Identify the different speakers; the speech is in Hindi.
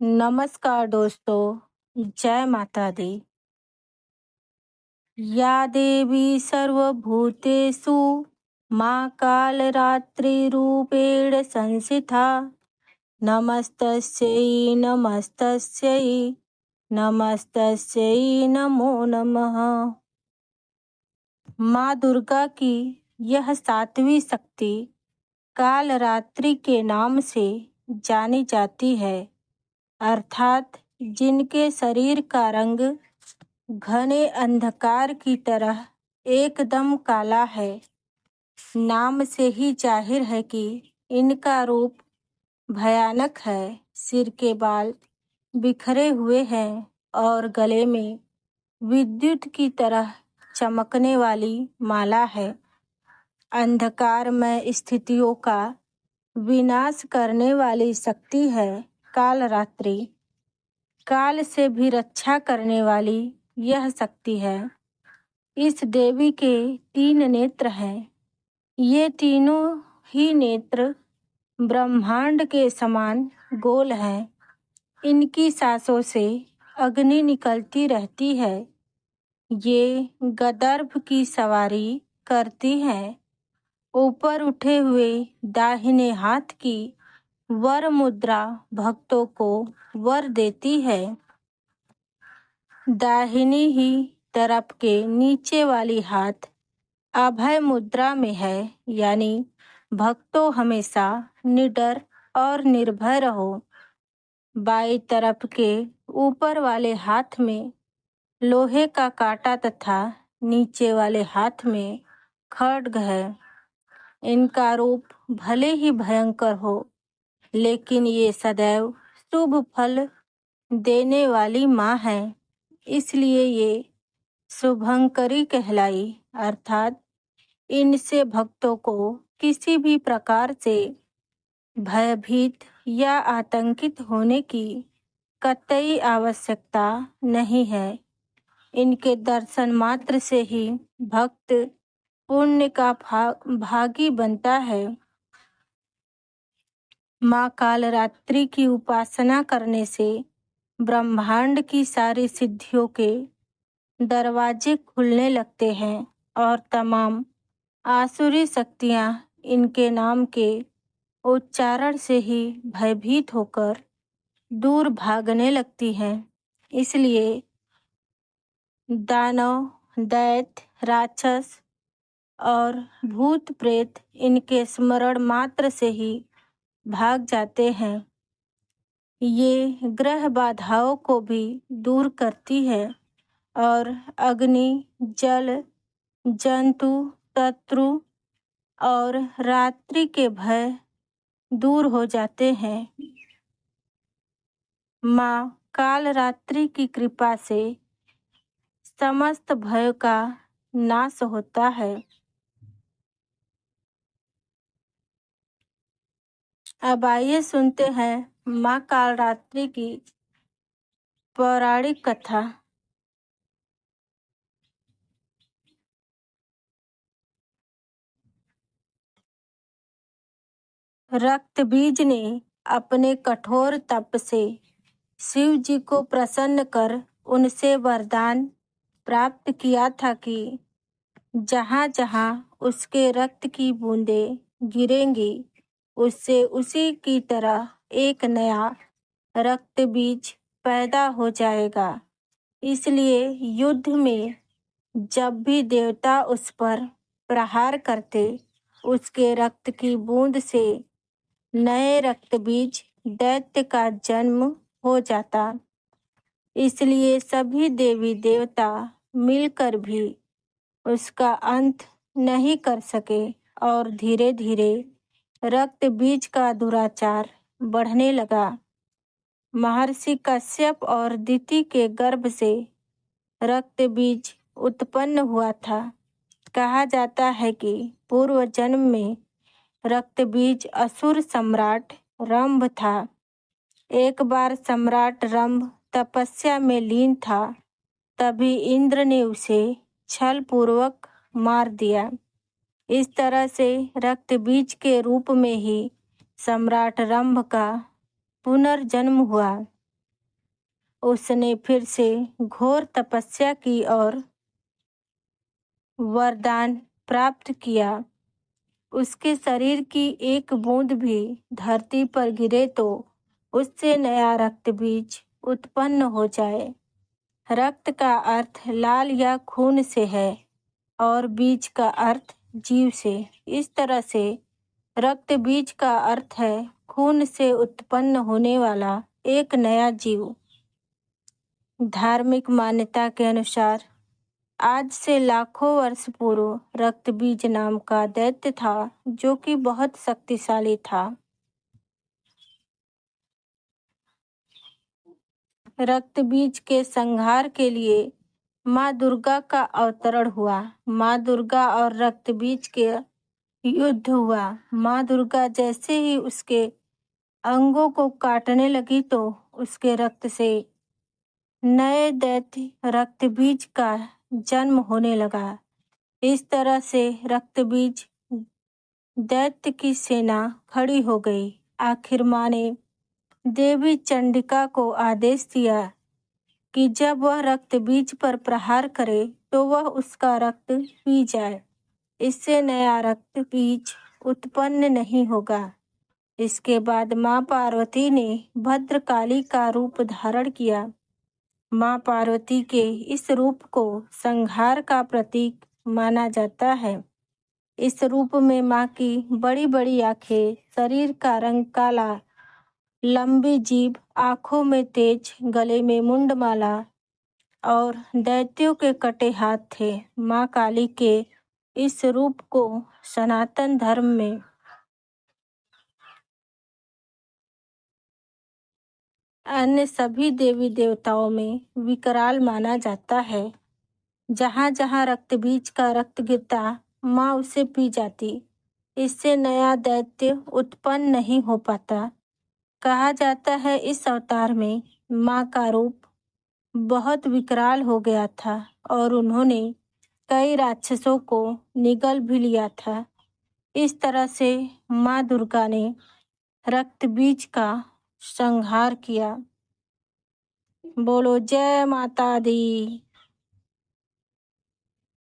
Speaker 1: नमस्कार दोस्तों, जय माता दी। या देवी सर्वभूतेषु माँ कालरात्रिरूपेण संस्थिता नमस्तस्यै नमस्तस्यै नमस्तस्यै नमो नमः। माँ दुर्गा की यह सातवीं शक्ति कालरात्रि के नाम से जानी जाती है, अर्थात जिनके शरीर का रंग घने अंधकार की तरह एकदम काला है। नाम से ही जाहिर है कि इनका रूप भयानक है। सिर के बाल बिखरे हुए हैं और गले में विद्युत की तरह चमकने वाली माला है। अंधकारमय स्थितियों का विनाश करने वाली शक्ति है कालरात्रि। काल से भी रक्षा करने वाली यह शक्ति है। इस देवी के 3 नेत्र हैं। ये तीनों ही नेत्र ब्रह्मांड के समान गोल हैं। इनकी सांसों से अग्नि निकलती रहती है। ये गदर्भ की सवारी करती हैं। ऊपर उठे हुए दाहिने हाथ की वर मुद्रा भक्तों को वर देती है। दाहिनी ही तरफ के नीचे वाली हाथ अभय मुद्रा में है, यानी भक्तों हमेशा निडर और निर्भय रहो। बाई तरफ के ऊपर वाले हाथ में लोहे का कांटा तथा नीचे वाले हाथ में खड्ग है। इनका रूप भले ही भयंकर हो, लेकिन ये सदैव शुभ फल देने वाली माँ है, इसलिए ये शुभंकरी कहलाई, अर्थात इनसे भक्तों को किसी भी प्रकार से भयभीत या आतंकित होने की कतई आवश्यकता नहीं है। इनके दर्शन मात्र से ही भक्त पुण्य का भागी बनता है। माँ कालरात्रि की उपासना करने से ब्रह्मांड की सारी सिद्धियों के दरवाजे खुलने लगते हैं और तमाम आसुरी शक्तियाँ इनके नाम के उच्चारण से ही भयभीत होकर दूर भागने लगती हैं। इसलिए दानव, दैत्य, राक्षस और भूत प्रेत इनके स्मरण मात्र से ही भाग जाते हैं। ये ग्रह बाधाओं को भी दूर करती है और अग्नि, जल, जंतु, शत्रु और रात्रि के भय दूर हो जाते हैं। माँ कालरात्रि की कृपा से समस्त भय का नाश होता है। अब आइए सुनते हैं माँ कालरात्रि की पौराणिक कथा। रक्तबीज ने अपने कठोर तप से शिव जी को प्रसन्न कर उनसे वरदान प्राप्त किया था कि जहाँ जहाँ उसके रक्त की बूंदें गिरेंगी, उससे उसी की तरह एक नया रक्त बीज पैदा हो जाएगा। इसलिए युद्ध में जब भी देवता उस पर प्रहार करते, उसके रक्त की बूंद से नए रक्त बीज दैत्य का जन्म हो जाता। इसलिए सभी देवी देवता मिलकर भी उसका अंत नहीं कर सके और धीरे धीरे रक्त बीज का दुराचार बढ़ने लगा। महर्षि कश्यप और दिति के गर्भ से रक्त बीज उत्पन्न हुआ था। कहा जाता है कि पूर्व जन्म में रक्त बीज असुर सम्राट रंभ था। एक बार सम्राट रंभ तपस्या में लीन था, तभी इंद्र ने उसे छल पूर्वक मार दिया। इस तरह से रक्त बीज के रूप में ही सम्राट रंभ का पुनर्जन्म हुआ। उसने फिर से घोर तपस्या की और वरदान प्राप्त किया। उसके शरीर की एक बूंद भी धरती पर गिरे तो उससे नया रक्त बीज उत्पन्न हो जाए। रक्त का अर्थ लाल या खून से है और बीज का अर्थ जीव से। इस तरह से रक्त बीज का अर्थ है खून से उत्पन्न होने वाला एक नया जीव। धार्मिक मान्यता के अनुसार आज से लाखों वर्ष पूर्व रक्तबीज नाम का दैत्य था जो कि बहुत शक्तिशाली था। रक्तबीज के संहार के लिए माँ दुर्गा का अवतरण हुआ। माँ दुर्गा और रक्तबीज के युद्ध हुआ। माँ दुर्गा जैसे ही उसके अंगों को काटने लगी तो उसके रक्त से नए दैत्य रक्तबीज का जन्म होने लगा। इस तरह से रक्तबीज दैत्य की सेना खड़ी हो गई। आखिर माँ ने देवी चंडिका को आदेश दिया कि जब वह रक्तबीज पर प्रहार करे तो वह उसका रक्त पी जाए। इससे नया रक्तबीज उत्पन्न नहीं होगा। इसके बाद माँ पार्वती ने भद्रकाली का रूप धारण किया। माँ पार्वती के इस रूप को संहार का प्रतीक माना जाता है। इस रूप में माँ की बड़ी बड़ी आंखें, शरीर का रंग काला, लंबी जीभ, आंखों में तेज, गले में मुंडमाला और दैत्यों के कटे हाथ थे। माँ काली के इस रूप को सनातन धर्म में अन्य सभी देवी देवताओं में विकराल माना जाता है। जहाँ जहाँ रक्तबीज का रक्त गिरता माँ उसे पी जाती। इससे नया दैत्य उत्पन्न नहीं हो पाता। कहा जाता है इस अवतार में माँ का रूप बहुत विकराल हो गया था और उन्होंने कई राक्षसों को निगल भी लिया था। इस तरह से माँ दुर्गा ने रक्तबीज का संहार किया। बोलो जय माता दी।